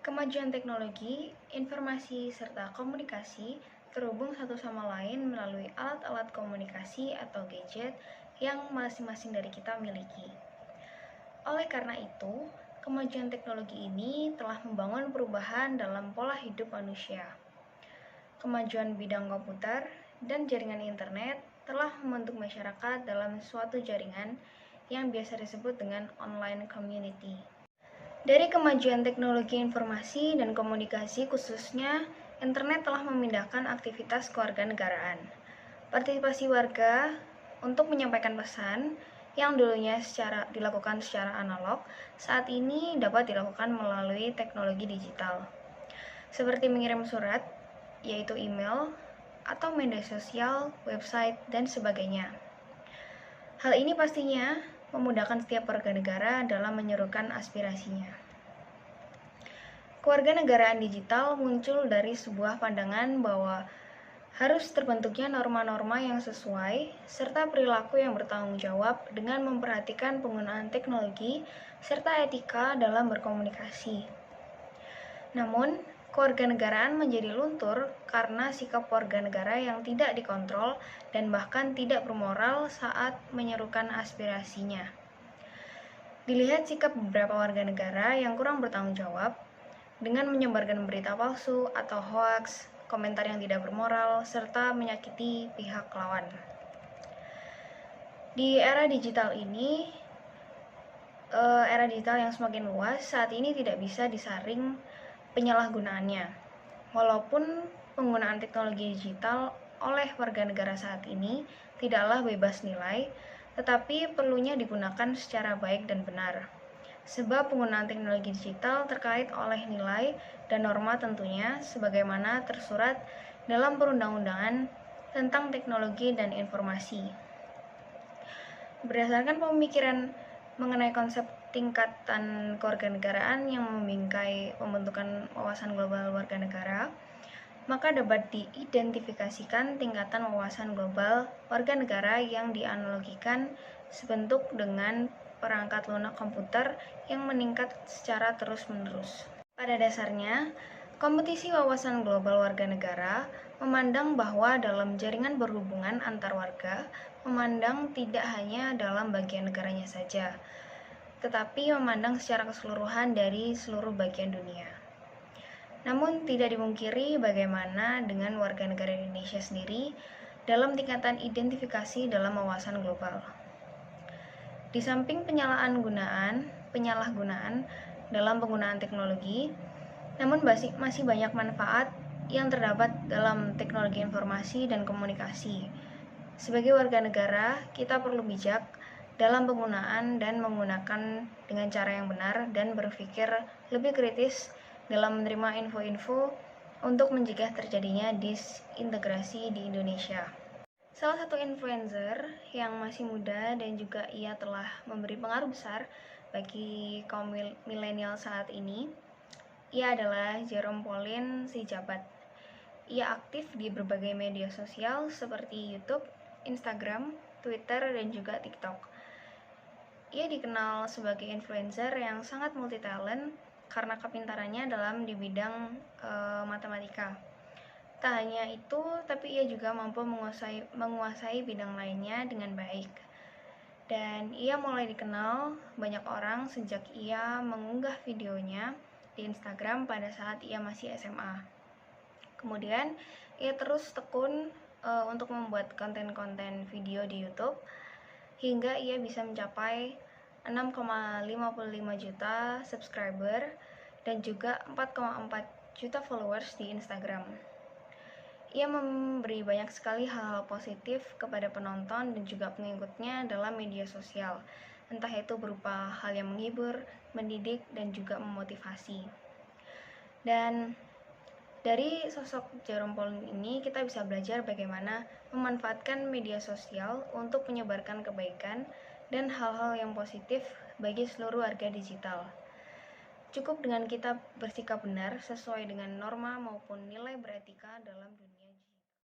Kemajuan teknologi, informasi, serta komunikasi terhubung satu sama lain melalui alat-alat komunikasi atau gadget yang masing-masing dari kita miliki. Oleh karena itu, kemajuan teknologi ini telah membangun perubahan dalam pola hidup manusia. Kemajuan bidang komputer dan jaringan internet telah membentuk masyarakat dalam suatu jaringan yang biasa disebut dengan online community. Dari kemajuan teknologi informasi dan komunikasi khususnya, internet telah memindahkan aktivitas kewarganegaraan. Partisipasi warga untuk menyampaikan pesan yang dulunya dilakukan secara analog, saat ini dapat dilakukan melalui teknologi digital. Seperti mengirim surat, yaitu email, atau media sosial, website, dan sebagainya. Hal ini pastinya memudahkan setiap warga negara dalam menyerukan aspirasinya. Kewarganegaraan digital muncul dari sebuah pandangan bahwa harus terbentuknya norma-norma yang sesuai serta perilaku yang bertanggung jawab dengan memperhatikan penggunaan teknologi serta etika dalam berkomunikasi. Namun, kewarganegaraan menjadi luntur karena sikap warga negara yang tidak dikontrol dan bahkan tidak bermoral saat menyerukan aspirasinya. Dilihat sikap beberapa warga negara yang kurang bertanggung jawab dengan menyebarkan berita palsu atau hoaks, komentar yang tidak bermoral, serta menyakiti pihak lawan. Di era digital ini, era digital yang semakin luas, saat ini tidak bisa disaring penyalahgunaannya. Walaupun penggunaan teknologi digital oleh warga negara saat ini tidaklah bebas nilai, tetapi perlunya digunakan secara baik dan benar. Sebab penggunaan teknologi digital terkait oleh nilai dan norma tentunya sebagaimana tersurat dalam perundang-undangan tentang teknologi dan informasi. Berdasarkan pemikiran mengenai konsep tingkatan kewarganegaraan yang membingkai pembentukan wawasan global warga negara, maka dapat diidentifikasikan tingkatan wawasan global warga negara yang dianalogikan sebentuk dengan perangkat lunak komputer yang meningkat secara terus-menerus. Pada dasarnya, kompetisi wawasan global warga negara memandang bahwa dalam jaringan berhubungan antar warga, memandang tidak hanya dalam bagian negaranya saja, tetapi memandang secara keseluruhan dari seluruh bagian dunia. Namun tidak dimungkiri bagaimana dengan warga negara Indonesia sendiri dalam tingkatan identifikasi dalam wawasan global. Di samping penyalahgunaan dalam penggunaan teknologi, namun masih banyak manfaat yang terdapat dalam teknologi informasi dan komunikasi. Sebagai warga negara, kita perlu bijak dalam penggunaan dan menggunakan dengan cara yang benar dan berpikir lebih kritis dalam menerima info-info untuk mencegah terjadinya disintegrasi di Indonesia. Salah satu influencer yang masih muda dan juga ia telah memberi pengaruh besar bagi kaum milenial saat ini, ia adalah Jerome Pauline Sijabat. Ia aktif di berbagai media sosial seperti YouTube, Instagram, Twitter, dan juga TikTok. Ia dikenal sebagai influencer yang sangat multi-talent karena kepintarannya dalam di bidang matematika. Tak hanya itu, tapi ia juga mampu menguasai bidang lainnya dengan baik. Dan ia mulai dikenal banyak orang sejak ia mengunggah videonya di Instagram pada saat ia masih SMA. Kemudian, ia terus tekun untuk membuat konten-konten video di YouTube hingga ia bisa mencapai 6,55 juta subscriber dan juga 4,4 juta followers di Instagram. Ia memberi banyak sekali hal-hal positif kepada penonton dan juga pengikutnya dalam media sosial, entah itu berupa hal yang menghibur, mendidik, dan juga memotivasi. Dan dari sosok Jerome Pauline ini kita bisa belajar bagaimana memanfaatkan media sosial untuk menyebarkan kebaikan dan hal-hal yang positif bagi seluruh warga digital. Cukup dengan kita bersikap benar sesuai dengan norma maupun nilai beretika dalam dunia.